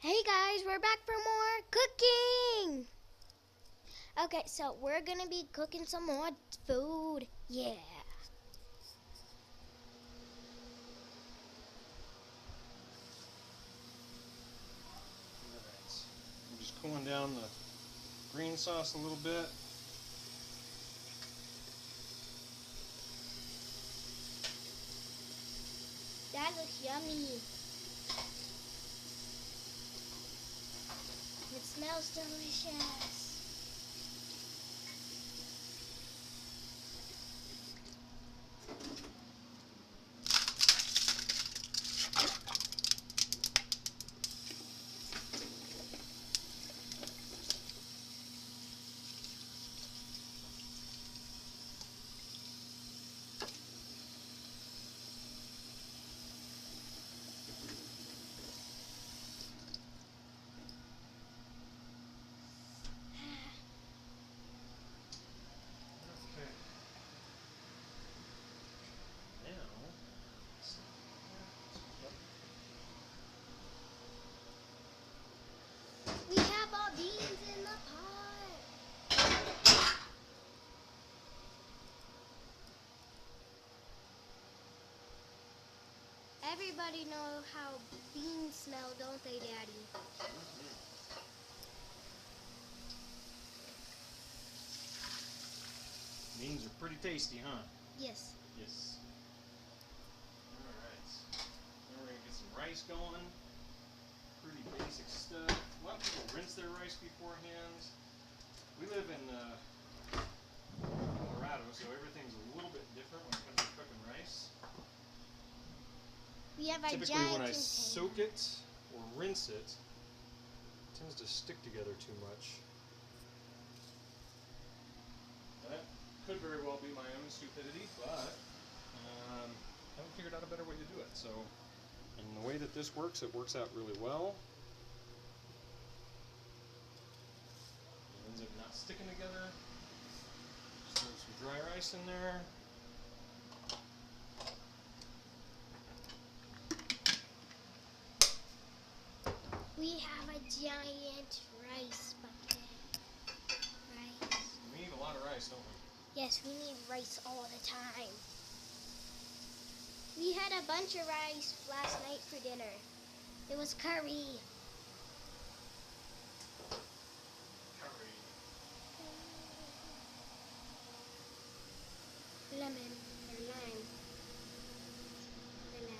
Hey guys, we're back for more cooking. Okay, so we're gonna be cooking some more food. Yeah. Alright, I'm just cooling down the green sauce a little bit. That looks yummy. It smells delicious. Okay. Now, We have our beans in the pot. Everybody know how beans smell, don't they, Daddy? beans are pretty tasty, huh? Yes. Yes. Alright. Now we're going to get some rice going. Pretty basic stuff. A lot of people rinse their rice beforehand. We live in Colorado, so everything's a little bit different when it comes to cooking rice. We have a Typically giant when I container. soak it or rinse it, it tends to stick together too much. That could very well be my own stupidity, but I haven't figured out a better way to do it. So, and the way that this works, it works out really well. It ends up not sticking together. Just throw some dry rice in there. We have a giant rice bucket. Rice. We need a lot of rice, don't we? Yes, we need rice all the time. We had a bunch of rice last night for dinner. It was curry. Curry. Lemon or lime. Lemon.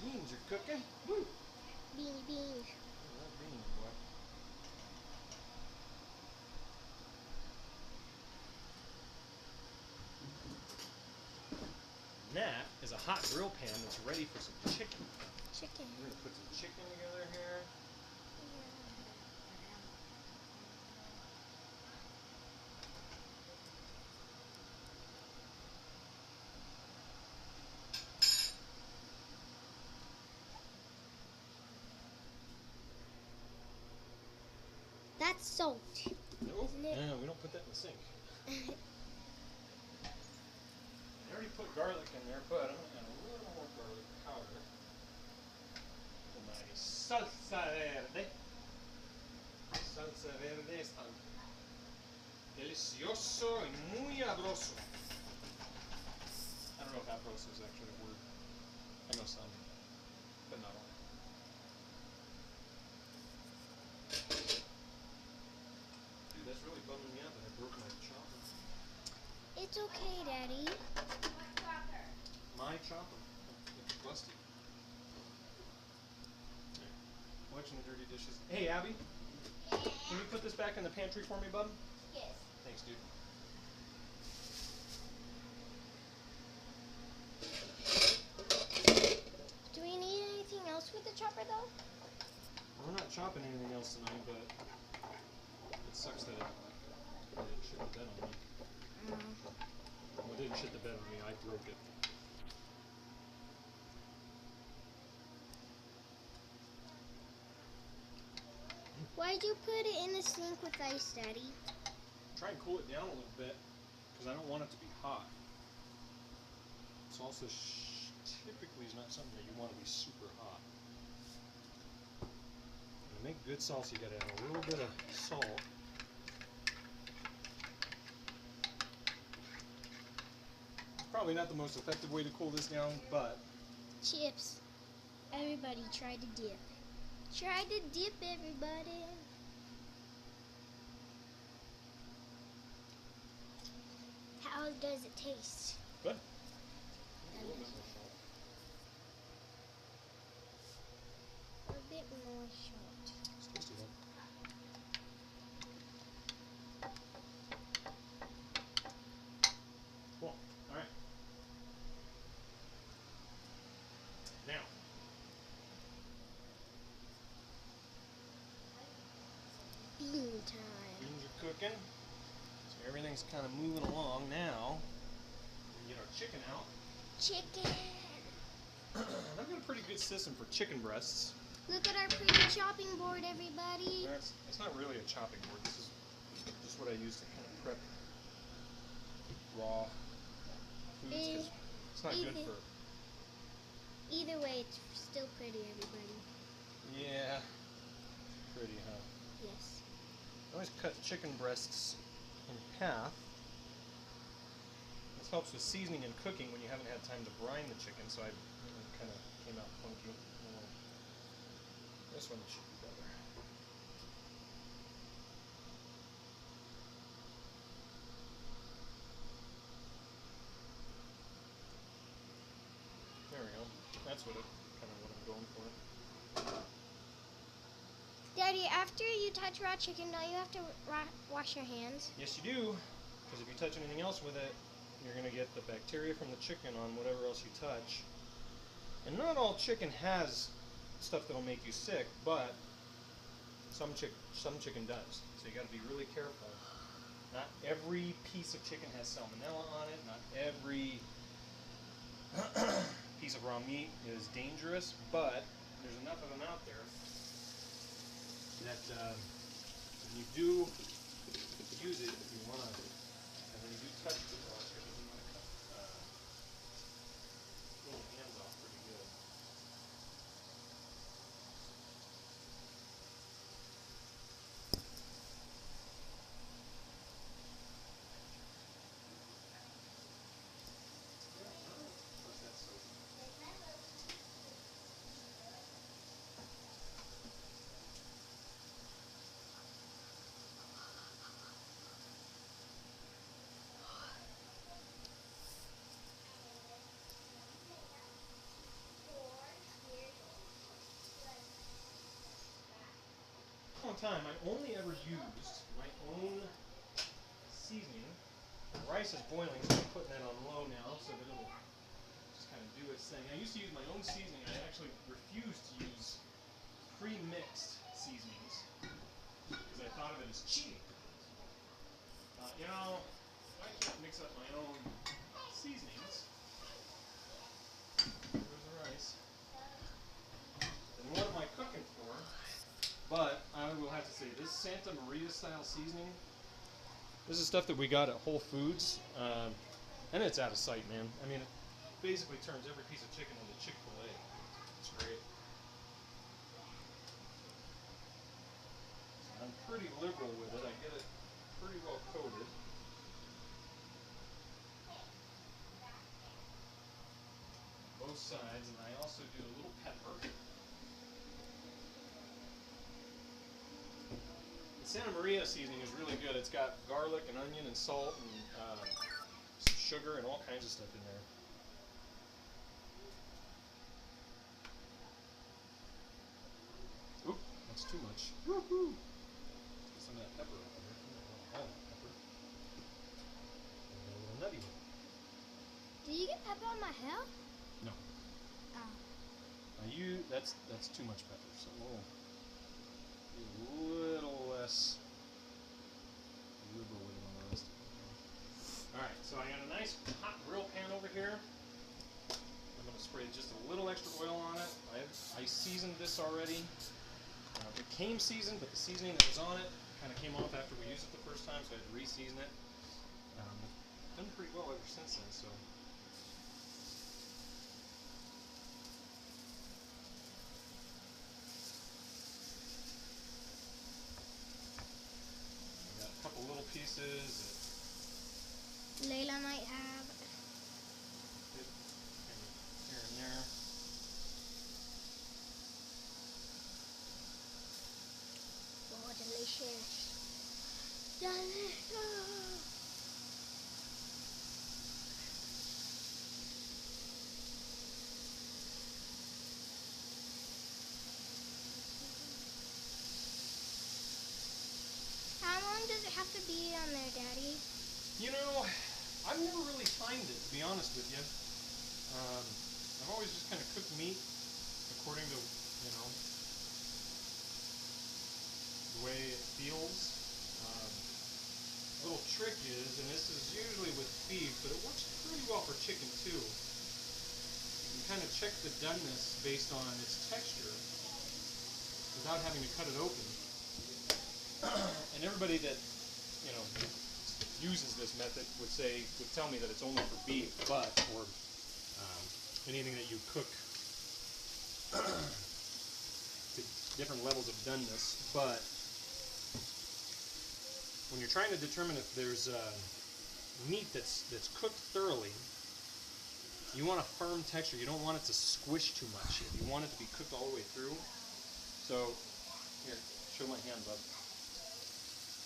Beans are cooking. Woo! Beans, beans. I love beans, boy. And that is a hot grill pan that's ready for some chicken. Chicken. We're going to put some chicken together here. That's salt. Nope. Isn't it? No, we don't put that in the sink. I already put garlic in there, but I'm going to add a little more garlic powder to my salsa verde. Salsa verde es tan delicioso y muy sabroso. I don't know if sabroso is actually a word. I know some, but not all. Dude, that's really bumming me out that I broke my chopper. It's okay, Daddy. My chopper. It's busted. Watching the dirty dishes. Hey, Abby. Can you put this back in the pantry for me, bub? Yes. Thanks, dude. chopping anything else tonight, but it sucks that it shit the bed on me. Well, it didn't shit the bed on me, I broke it. Why'd you put it in the sink with ice, Daddy? Try and cool it down a little bit, because I don't want it to be hot. Salsa typically is not something that you want to be super hot. To make good salsa, you gotta add a little bit of salt. It's probably not the most effective way to cool this down, but Chips. Everybody try to dip. Try to dip, everybody. How does it taste? good. A little bit more salt. A bit more short. It's tasty though. Cool. All right. Now, Bean time. beans are cooking. So everything's kind of moving along now. We get our chicken out. Chicken. I've got a pretty good system for chicken breasts. Look at our pretty chopping board, everybody. It's not really a chopping board. This is just what I use to kind of prep raw foods. 'Cause it's not good for. Either way, it's still pretty, everybody. Yeah. Pretty, huh? Yes. I always cut chicken breasts in half. This helps with seasoning and cooking when you haven't had time to brine the chicken, so I kind of came out funky. This one should be better. There we go. That's what I'm going for. Daddy, after you touch raw chicken, don't you have to wash your hands? Yes, you do. Because if you touch anything else with it, you're going to get the bacteria from the chicken on whatever else you touch. And not all chicken has stuff that'll make you sick, but some chicken does. So you got to be really careful. Not every piece of chicken has salmonella on it. Not every piece of raw meat is dangerous, but there's enough of them out there that when you do use it, if you want to, and when you do touch the raw chicken, you want to clean your hands off pretty good. What's that soap? One time, I only ever used my own seasoning. The rice is boiling, so I'm putting that on low now so that it'll just kind of do its thing. I used to use my own seasoning. I actually refused to use pre-mixed seasonings because I thought of it as cheating. You know, I can't mix up my own seasonings. There's the rice. And what am I cooking for? But I will have to say, this Santa Maria style seasoning, this is stuff that we got at Whole Foods, and it's out of sight, man. I mean, it basically turns every piece of chicken into Chick-fil-A. It's great. I'm pretty liberal with it. I get it pretty well coated. Both sides, and I also do a little pepper. Santa Maria seasoning is really good. It's got garlic and onion and salt and some sugar and all kinds of stuff in there. Oop, that's too much. Woohoo! Get some of that pepper up there. All that pepper. And a little nutty one. Did you get pepper on my hair? No. Oh. Now that's too much pepper. So Be a little less liberal with it on the rest. Alright, so I got a nice hot grill pan over here. I'm going to spray just a little extra oil on it. I seasoned this already. It came seasoned, but the seasoning that was on it kind of came off after we used it the first time, so I had to re-season it. It's done pretty well ever since then, so. I got a couple little pieces that Layla might have. fit here and there. Oh, delicious. Delicious. How long does it have to be on there, Daddy? You know, I've never really timed it, to be honest with you. I've always just kind of cooked meat according to, you know, the way it feels. Little trick is, and this is usually with beef, but it works pretty well for chicken too. You can kind of check the doneness based on its texture without having to cut it open. And everybody that, you know, uses this method would tell me that it's only for beef, but or anything that you cook to different levels of doneness, but when you're trying to determine if there's meat that's cooked thoroughly, you want a firm texture. You don't want it to squish too much. You want it to be cooked all the way through. So, here, show my hand, bub.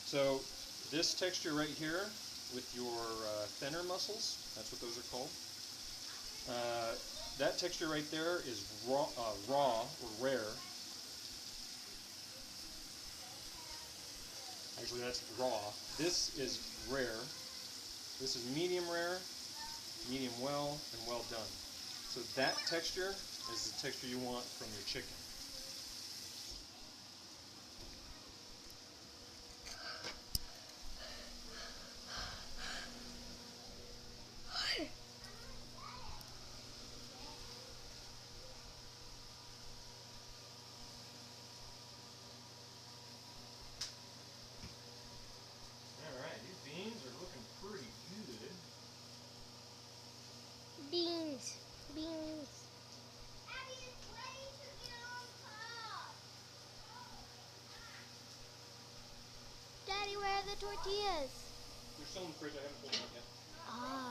So, this texture right here with your thinner muscles, that's what those are called. That texture right there is raw or rare. Actually, that's raw. This is rare. This is medium rare, medium well, and well done. So that texture is the texture you want from your chicken. Alright, these beans are looking pretty good. Beans. Beans. Daddy, where are the tortillas? They're still in the fridge, I haven't pulled them out yet. Ah.